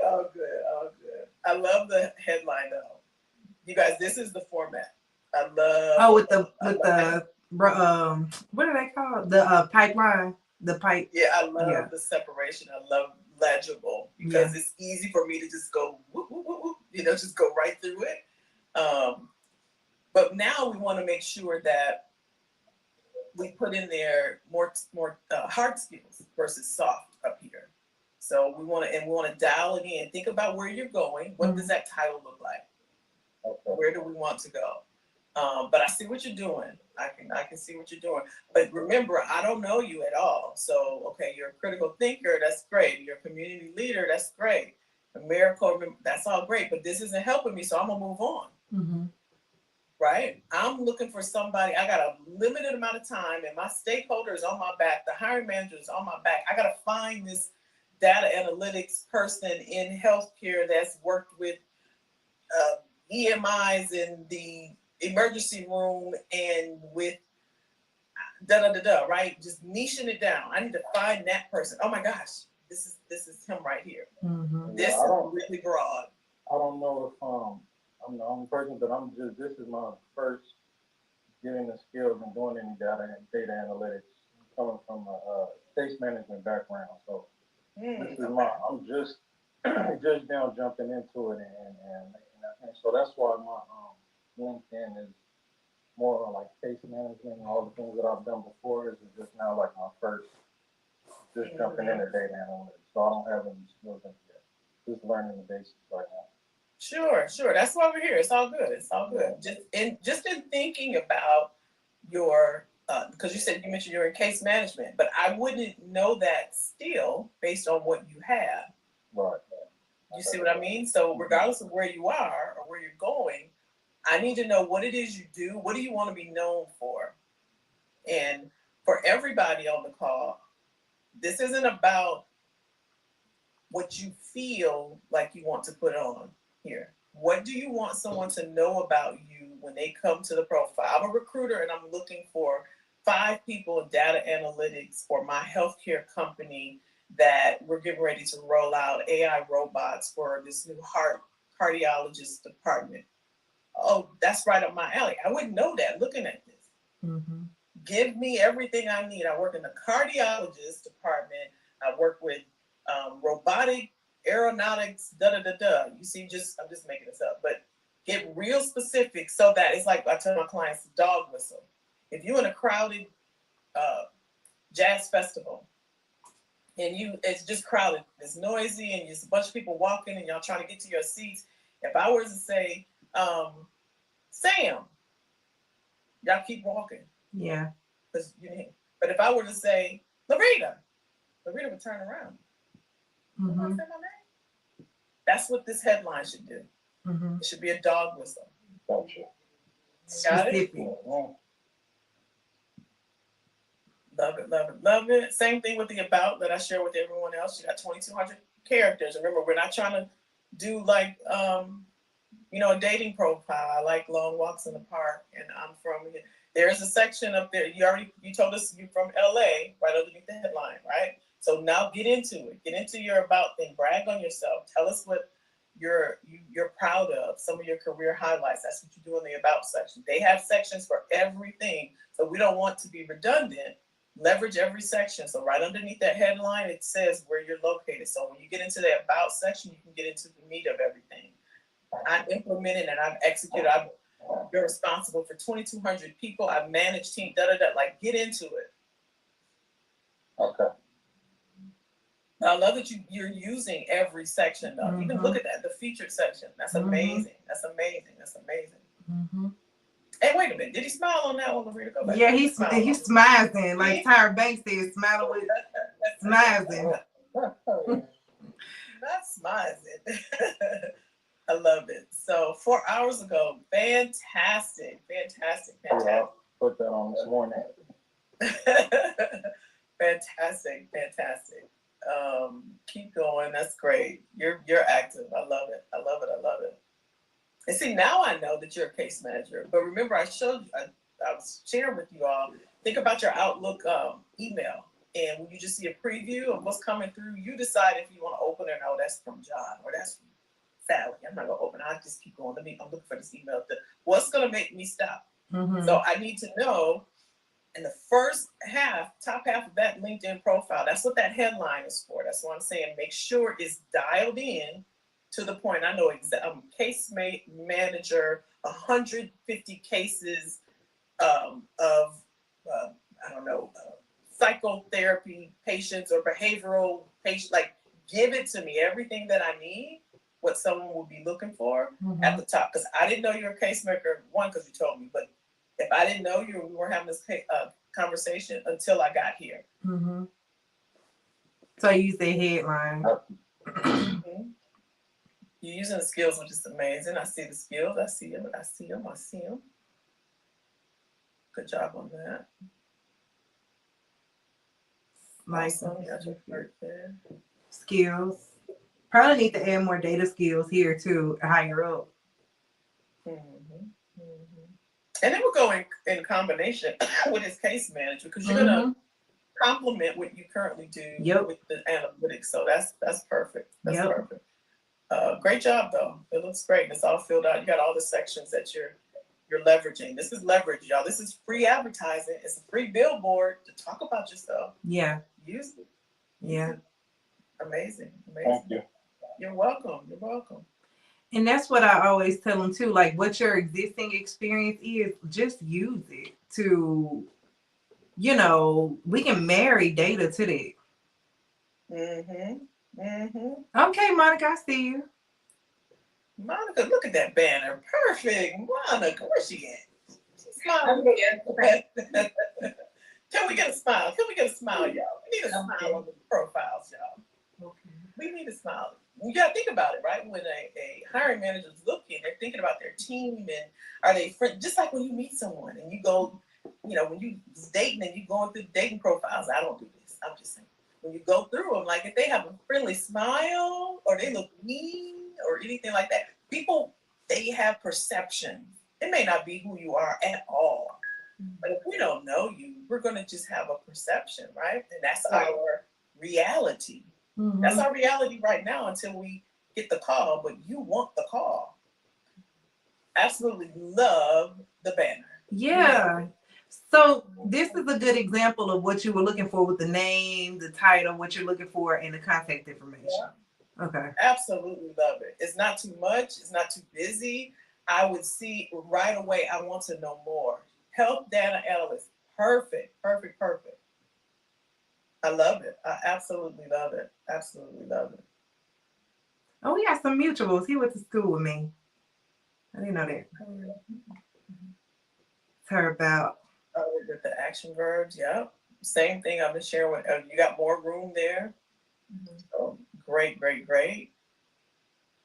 All good. I love the headline though. You guys, this is the format. I love.
Oh, with the what are they called? The pipeline. the pipe.
Yeah, I love
Yeah.
the separation. I love legible because it's easy for me to just go whoop, whoop, whoop, whoop, just go right through it. But now we want to make sure that we put in there more hard skills versus soft up here. So we want to dial it in. Think about where you're going. What does that title look like?
Okay.
Where do we want to go? But I see what you're doing. I can see what you're doing. But remember, I don't know you at all. So okay, you're a critical thinker. That's great. You're a community leader. That's great. AmeriCorps, that's all great. But this isn't helping me, so I'm gonna move on.
Mm-hmm.
Right? I'm looking for somebody. I got a limited amount of time, and my stakeholder is on my back. The hiring manager is on my back. I got to find this data analytics person in healthcare that's worked with EMIs in the emergency room and with right? Just niching it down. I need to find that person. Oh my gosh, this is him right here.
Mm-hmm.
This is really broad.
I don't know if I'm the only person, but this is my first getting the skills and doing any data analytics. I'm coming from a case management background, so this is I'm just just now jumping into it, and so that's why my LinkedIn is more like case management and all the things that I've done before. Is just now like my first just jumping into data analytics, so I don't have any skills in it yet. Just learning the basics right now.
Sure. That's why we're here. It's all good. Just in thinking about your because you mentioned you're in case management, but I wouldn't know that still based on what you have.
Right.
You see what I mean? So regardless of where you are or where you're going, I need to know what it is you do. What do you want to be known for? And for everybody on the call, this isn't about what you feel like you want to put on here. What do you want someone to know about you when they come to the profile? I'm a recruiter and I'm looking for 5 people in data analytics for my healthcare company that we're getting ready to roll out AI robots for this new heart cardiologist department. Oh, that's right up my alley. I wouldn't know that looking at this.
Mm-hmm.
Give me everything I need. I work in the cardiologist department. I work with robotic aeronautics, You see, I'm just making this up, but get real specific so that it's like I tell my clients, dog whistle. If you're in a crowded jazz festival and it's just crowded, it's noisy, and there's a bunch of people walking and y'all trying to get to your seats. If I were to say, Sam, y'all keep walking.
Yeah.
But if I were to say, Larita would turn around.
Mm-hmm.
Say my name. That's what this headline should do.
Mm-hmm.
It should be a dog whistle.
Gotcha.
Got it? Love it. Same thing with the about that I share with everyone else. You got 2,200 characters. Remember, we're not trying to do like, a dating profile. I like long walks in the park, and I'm from here. There's a section up there. You told us you're from LA, right underneath the headline, right? So now get into it. Get into your about thing. Brag on yourself. Tell us what you're proud of. Some of your career highlights. That's what you do in the about section. They have sections for everything, so we don't want to be redundant. Leverage every section. So right underneath that headline, it says where you're located. So when you get into the about section, you can get into the meat of everything. I've implemented and I've executed. I've been responsible for 2,200 people. I've managed team. Like get into it.
Okay.
I love that you're using every section though. You can look at that, the featured section. That's amazing. That's amazing. That's amazing.
Mm-hmm.
Hey, wait a minute. Did he smile on that one, Larita? Go back.
Yeah, he's smizing. Like Tyra Banks said, smiling with smizing.
Not smizing. I love it. So 4 hours ago, fantastic.
Yeah, put that on this morning.
Fantastic. Keep going. That's great. You're active. I love it. And see, now I know that you're a case manager. But remember, I showed you. I was sharing with you all. Think about your Outlook email, and when you just see a preview of what's coming through, you decide if you want to open it. No, that's from John or that's from Sally. I'm not gonna open it. I just keep going. I'm looking for this email. What's gonna make me stop?
Mm-hmm.
So I need to know And the first half, top half of that LinkedIn profile, that's what that headline is for. That's what I'm saying. Make sure it's dialed in to the point. I know I'm manager, 150 cases of, I don't know, psychotherapy patients or behavioral patients. Like, give it to me, everything that I need, what someone would be looking for at the top. Because I didn't know you were a case maker, one, because you told me, but if I didn't know you, we weren't having this conversation until I got here.
Mm-hmm. So you use the headline.
Mm-hmm. You're using the skills, which is amazing. I see the skills. I see them. I see them. I see them. Good job on that.
Like
awesome. Got your work there.
Skills. Probably need to add more data skills here too, higher up.
Mm-hmm. Mm-hmm. And it will go in combination with his case manager, because you're gonna complement what you currently do with the analytics. So that's perfect. That's perfect. Great job though. It looks great. It's all filled out. You got all the sections that you're leveraging. This is leverage, y'all. This is free advertising. It's a free billboard to talk about yourself.
Yeah.
Use it.
Yeah.
Amazing.
Thank you.
You're welcome. You're welcome.
And that's what I always tell them too. Like, what your existing experience is, just use it to, we can marry data to that.
Mm-hmm. Mm-hmm.
Okay, Monica, I see you.
Monica, look at that banner. Perfect. Monica, where's she at? She's smiling. Can we get a smile? Can we get a smile, y'all? We need a smile on the profiles, y'all. Okay. We need a smile. You gotta think about it, right? When a hiring manager is looking, they're thinking about their team, and are they friends? Just like when you meet someone and you go, when you dating and you going through dating profiles. I don't do this. I'm just saying. When you go through them, like if they have a friendly smile or they look mean or anything like that, people, they have perception. It may not be who you are at all. But if we don't know you, we're going to just have a perception, right? And that's our reality. Mm-hmm. That's our reality right now until we get the call, but you want the call. Absolutely love the banner.
Yeah. So this is a good example of what you were looking for with the name, the title, what you're looking for, and the contact information. Yeah. Okay.
Absolutely love it. It's not too much. It's not too busy. I would see right away, I want to know more. Health data analyst. Perfect. Perfect. Perfect. I love it. I absolutely love it. Absolutely love it.
Oh, we got some mutuals. He went to school with me. I didn't know that. It's her about.
With the action verbs, yeah. Same thing I've been sharing with you. Got more room there. Mm-hmm. So great, great, great.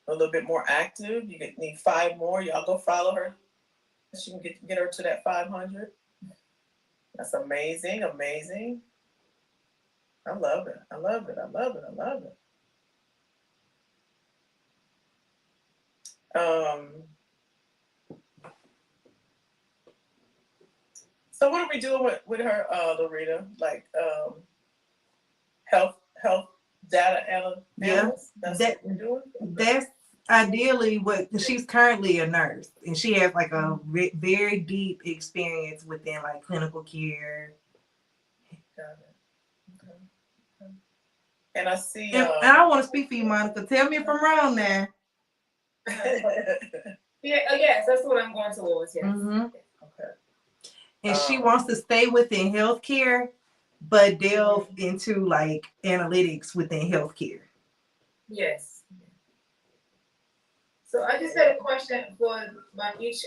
A little bit more active. You need 5 more. Y'all go follow her. She can get her to that 500. That's amazing, amazing. I love it. I love it. I love it. I love it. So what are we doing with her, Loretta? Like health data analyst?
Yeah,
that's what we're doing.
That's ideally what she's currently a nurse, and she has like a very deep experience within like clinical care.
Got it. Okay. And I see.
And I don't want to speak for you, Monica. Tell me if I'm wrong now.
Yes, that's what I'm going towards. Yes.
Mm-hmm.
Okay.
And she wants to stay within healthcare, but delve into like analytics within healthcare.
Yes. So I just had a question for my each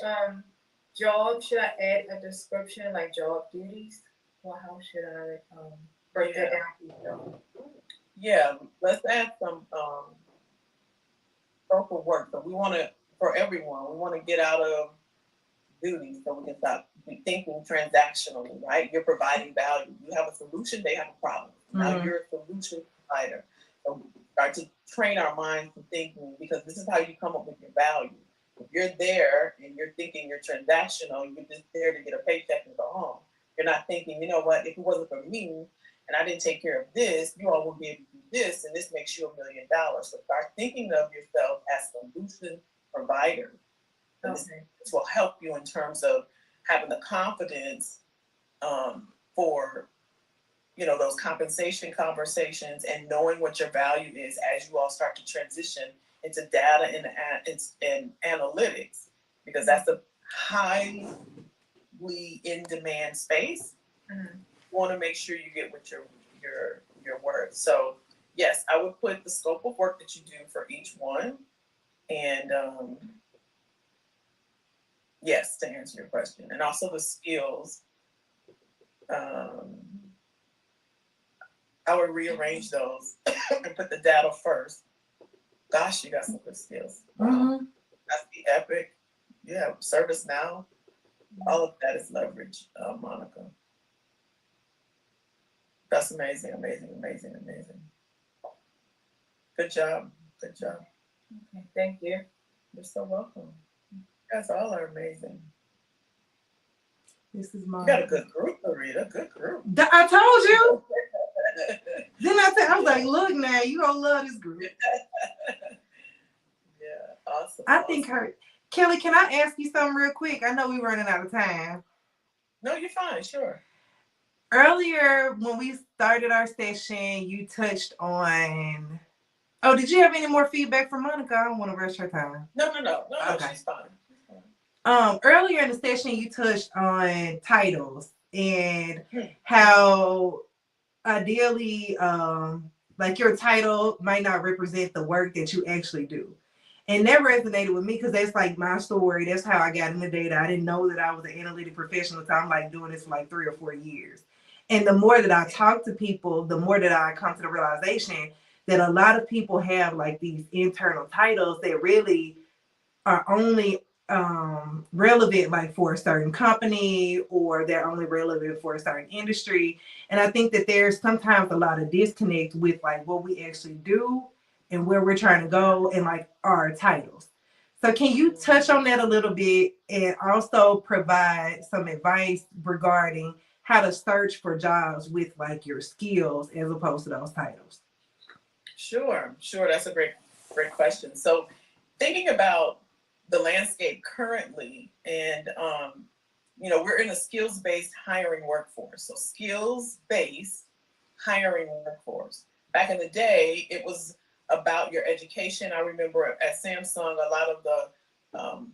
job. Should I add a description like job duties, or how should I break that down?
Yeah, let's add some scope of work. So we want to, for everyone, we want to get out of duties so we can stop thinking transactionally, right? You're providing value. You have a solution, they have a problem. Now you're a solution provider. So we start to train our minds to thinking, because this is how you come up with your value. If you're there and you're thinking you're transactional, you're just there to get a paycheck and go home. You're not thinking, you know what, if it wasn't for me and I didn't take care of this, you all would be able to do this, and this makes you $1 million. So start thinking of yourself as solution provider. Okay. This will help you in terms of having the confidence for those compensation conversations and knowing what your value is as you all start to transition into data and analytics, because that's a highly in demand space.
Mhm.
You want to make sure you get what your worth. So yes, I would put the scope of work that you do for each one, and yes, to answer your question, and also the skills. I would rearrange those and put the data first. Gosh, you got some good skills. Wow.
Mm-hmm.
That's the epic. Yeah, service now. All of that is leverage, Monica. That's amazing, amazing, amazing, amazing. Good job. Good job.
Okay, thank you.
You're so welcome. You guys all are amazing.
This is
You
my.
got a good group, Marita. Good group.
I told you. Then I was like, look now, you gonna love this group.
Yeah, awesome.
I think her Kelly, can I ask you something real quick? I know we're running out of time.
No, you're fine, sure.
Earlier when we started our session, you touched on did you have any more feedback from Monica? I don't want to rush her time.
No,
Okay.
She's fine.
Earlier in the session you touched on titles and how ideally like your title might not represent the work that you actually do. And that resonated with me because that's like my story. That's how I got into data. I didn't know that I was an analytic professional. So I'm like doing this for like 3 or 4 years. And the more that I talk to people, the more that I come to the realization that a lot of people have like these internal titles that really are only relevant like for a certain company, or they're only relevant for a certain industry. And I think that there's sometimes a lot of disconnect with like what we actually do and where we're trying to go and like our titles. So can you touch on that a little bit and also provide some advice regarding how to search for jobs with like your skills as opposed to those titles?
Sure. That's a great question. So thinking about the landscape currently, and we're in a skills-based hiring workforce. So skills-based hiring workforce. Back in the day, it was about your education. I remember at Samsung, a lot of the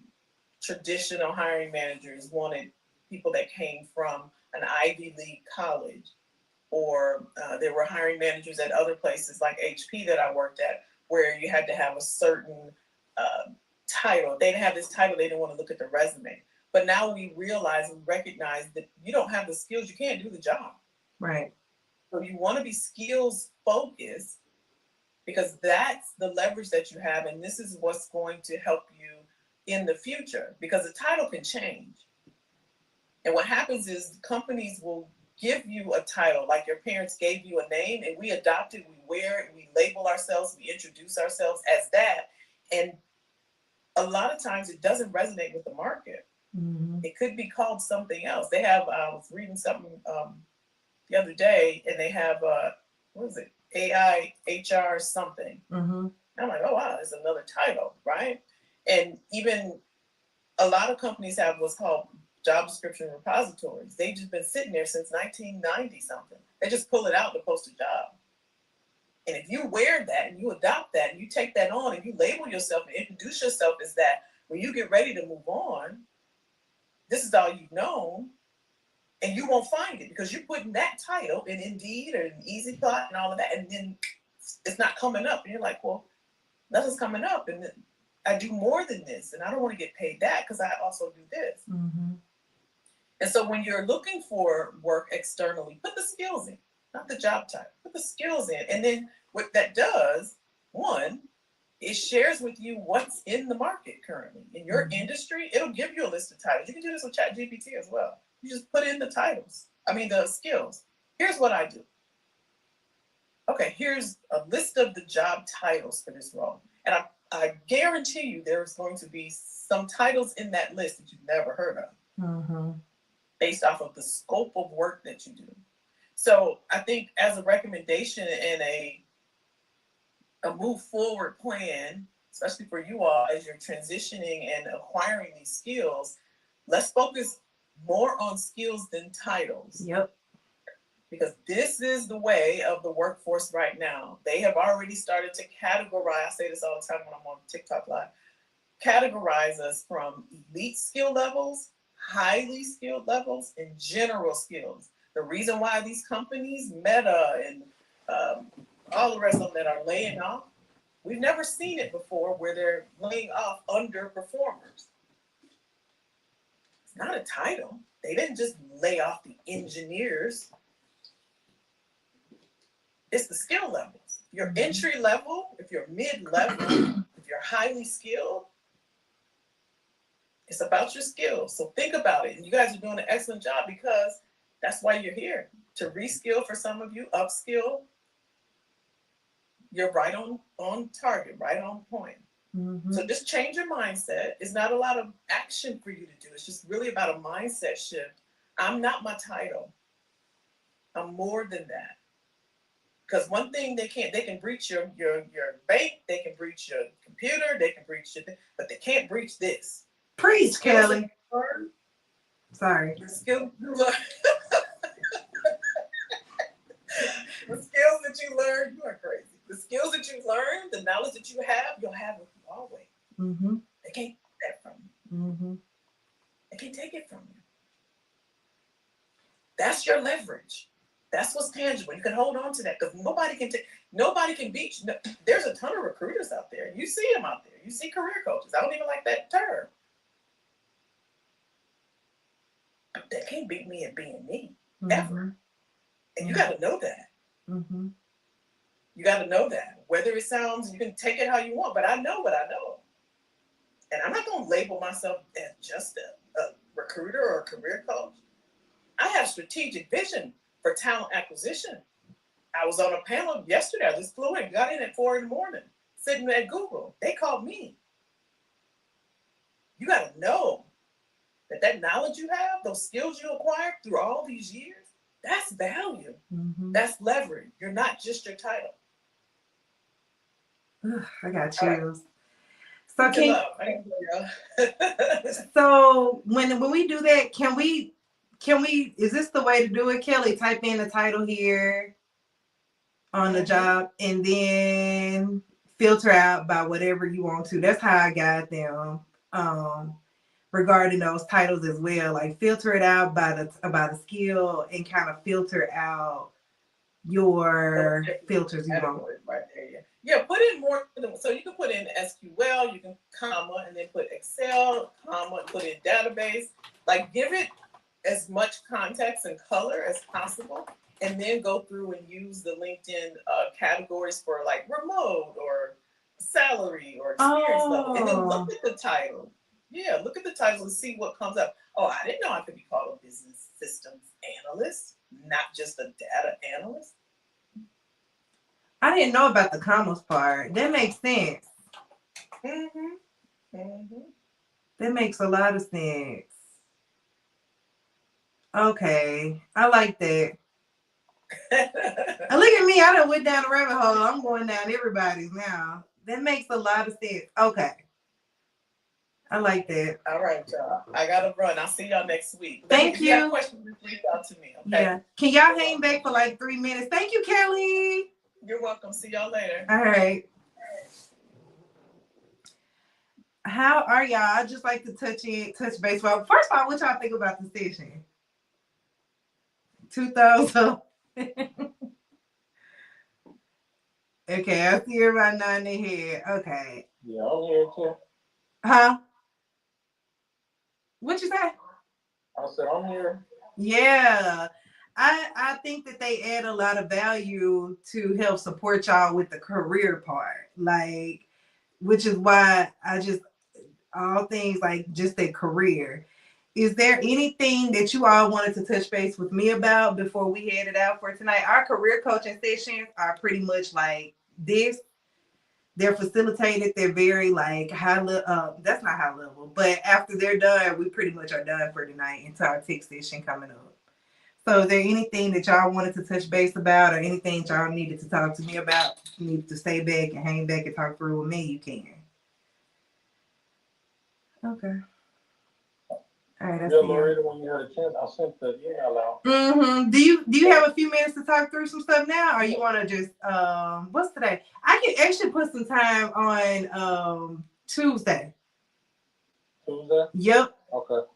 traditional hiring managers wanted people that came from an Ivy League college, or there were hiring managers at other places like HP that I worked at, where you had to have a certain title. They didn't have this title, they didn't want to look at the resume. But now we realize and recognize that you don't have the skills, you can't do the job.
Right.
So you want to be skills focused, because that's the leverage that you have, and this is what's going to help you in the future, because the title can change. And what happens is companies will give you a title, like your parents gave you a name, and we adopt it, we wear it, we label ourselves, we introduce ourselves as that. And a lot of times it doesn't resonate with the market.
Mm-hmm.
It could be called something else. They have, I was reading something the other day, and they have, what is it? AI, HR something.
Mm-hmm.
I'm like, oh wow, there's another title, right? And even a lot of companies have what's called job description repositories. They've just been sitting there since 1990 something. They just pull it out to post a job. And if you wear that and you adopt that and you take that on and you label yourself and introduce yourself as that, when you get ready to move on, this is all you've known, and you won't find it because you're putting that title in Indeed or in Easy Thought and all of that, and then it's not coming up. And you're like, well, nothing's coming up, and I do more than this, and I don't want to get paid that because I also do this.
Mm-hmm.
And so when you're looking for work externally, put the skills in, not the job type. Put the skills in. And then what that does, one, it shares with you what's in the market currently. In your industry, it'll give you a list of titles. You can do this with ChatGPT as well. You just put in the the skills. Here's what I do. Okay, here's a list of the job titles for this role. And I guarantee you there's going to be some titles in that list that you've never heard of.
Mm-hmm.
Based off of the scope of work that you do. So I think as a recommendation and a move forward plan, especially for you all as you're transitioning and acquiring these skills, let's focus more on skills than titles.
Yep.
Because this is the way of the workforce right now. They have already started to categorize, I say this all the time when I'm on TikTok Live, categorize us from elite skill levels, highly skilled levels, and general skills. The reason why these companies, Meta and all the rest of them that are laying off, we've never seen it before where they're laying off underperformers. It's not a title. They didn't just lay off the engineers. It's the skill levels. If you're entry level, if you're mid-level, if you're highly skilled, it's about your skills. So think about it. And you guys are doing an excellent job because that's why you're here. To reskill for some of you, upskill. You're right on target, right on point.
Mm-hmm.
So just change your mindset. It's not a lot of action for you to do. It's just really about a mindset shift. I'm not my title. I'm more than that. Because one thing they can breach your bank, they can breach your computer, they can breach your thing, but they can't breach this.
Preach, Kelly. Sorry.
The skills you learn. The skills that you learn, you are crazy. The skills that you learn, the knowledge that you have, you'll have with you always.
Mm-hmm.
They can't take that from you.
Mm-hmm.
They can't take it from you. That's your leverage. That's what's tangible. You can hold on to that because nobody can beat you. There's a ton of recruiters out there. You see them out there. You see career coaches. I don't even like that term. They can't beat me at being me, ever. And you got to know that.
Mm-hmm.
You got to know that. Whether it sounds, you can take it how you want, but I know what I know. And I'm not going to label myself as just a recruiter or a career coach. I have strategic vision for talent acquisition. I was on a panel yesterday. I just flew in, got in at 4 a.m, sitting at Google. They called me. You got to know that knowledge you have, those skills you acquired through all these years, that's value.
Mm-hmm.
That's leverage. You're not just your title.
I got chills.
Right.
So when we do that, can we, is this the way to do it, Kelly? Type in the title here on the job and then filter out by whatever you want to. That's how I got them regarding those titles as well. Like filter it out by the skill and kind of filter out your filters you want.
Right there, yeah. Put in more. So you can put in SQL, you can comma, and then put Excel, comma, put in database. Like give it as much context and color as possible, and then go through and use the LinkedIn categories for like remote or salary or experience level, and then look at the title. Yeah, look at the title and see what comes up. Oh, I didn't know I could be called a business systems analyst, not just a data analyst.
I didn't know about the commas part. That makes sense.
Mm-hmm. Mm-hmm.
That makes a lot of sense. Okay, I like that. Look at me, I done went down the rabbit hole. I'm going down everybody's now. That makes a lot of sense. Okay. I like that.
All right, y'all. I gotta run. I'll see y'all next week.
Thank you.
If you have questions, reach out to me. Okay?
Yeah. Can y'all hang back for like 3 minutes? Thank you, Kelly.
You're welcome. See y'all later.
All right. How are y'all? I just like to touch base. Well, first of all, what y'all think about the session? 2000. Okay, I see everybody nodding their head. Okay.
Yeah, I'm here too.
Huh? What you say?
I said I'm here.
Yeah. I think that they add a lot of value to help support y'all with the career part. Like, which is why I just all things like just their career. Is there anything that you all wanted to touch base with me about before we headed out for tonight? Our career coaching sessions are pretty much like this. They're facilitated. They're very like high level. That's not high level, but after they're done, we pretty much are done for tonight until our tech session coming up. So is there anything that y'all wanted to touch base about or anything y'all needed to talk to me about? You need to stay back and hang back and talk through with me, you can. Okay. All right, I
Yeah,
see you.
Loretta, when you had a chance, I sent the email out.
Do you have a few minutes to talk through some stuff now, or you want to just what's today? I can actually put some time on Tuesday.
Tuesday?
Yep.
Okay.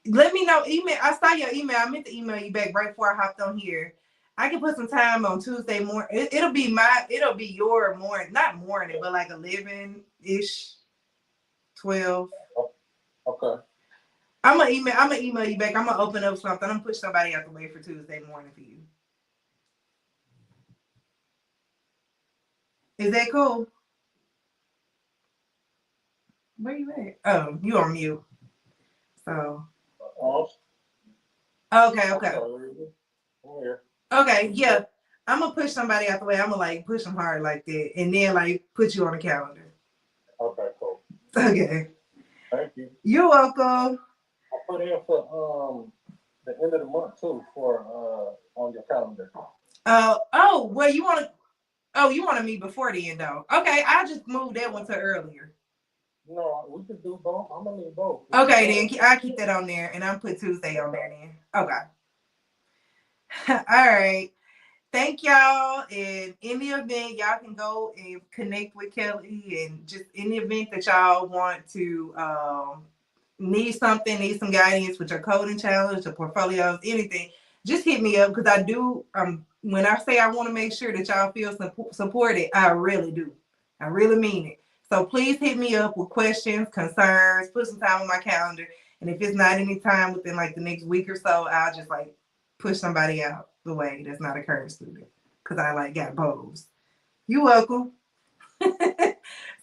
Let me know. Email. I saw your email. I meant to email you back right before I hopped on here. I can put some time on Tuesday morning. It'll be your morning, not morning, but like 11-ish, 12.
Okay.
I'm gonna email you back. I'm gonna open up something. I'm gonna push somebody out the way for Tuesday morning for you. Is that cool? Where you at? Oh, you on mute. So okay.
I'm here.
Okay, yeah. I'm gonna push somebody out the way. I'm gonna like push them hard like that, and then like put you on the calendar.
Okay, cool.
Okay.
Thank you.
You're welcome.
I put in for the end of the month too for on your calendar.
Well, you want to meet before the end though. Okay, I'll just move that one to earlier.
No, we could do both. I'm gonna need both.
Okay, then I'll keep that on there, and I'll put Tuesday on there then. Okay. All right. Thank y'all. And in the event, y'all can go and connect with Kelly, and just in the event that y'all want to need some guidance with your coding challenge, your portfolios, anything, just hit me up, because I do. When I say I want to make sure that y'all feel supported, I really do. I really mean it. So please hit me up with questions, concerns, put some time on my calendar. And if it's not any time within like the next week or so, I'll just like push somebody out the way that's not a current student, because I like got bows. You welcome.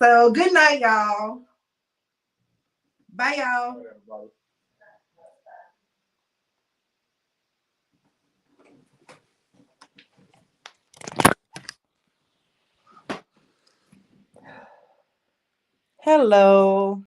So good night, y'all. Bye, y'all. Hello.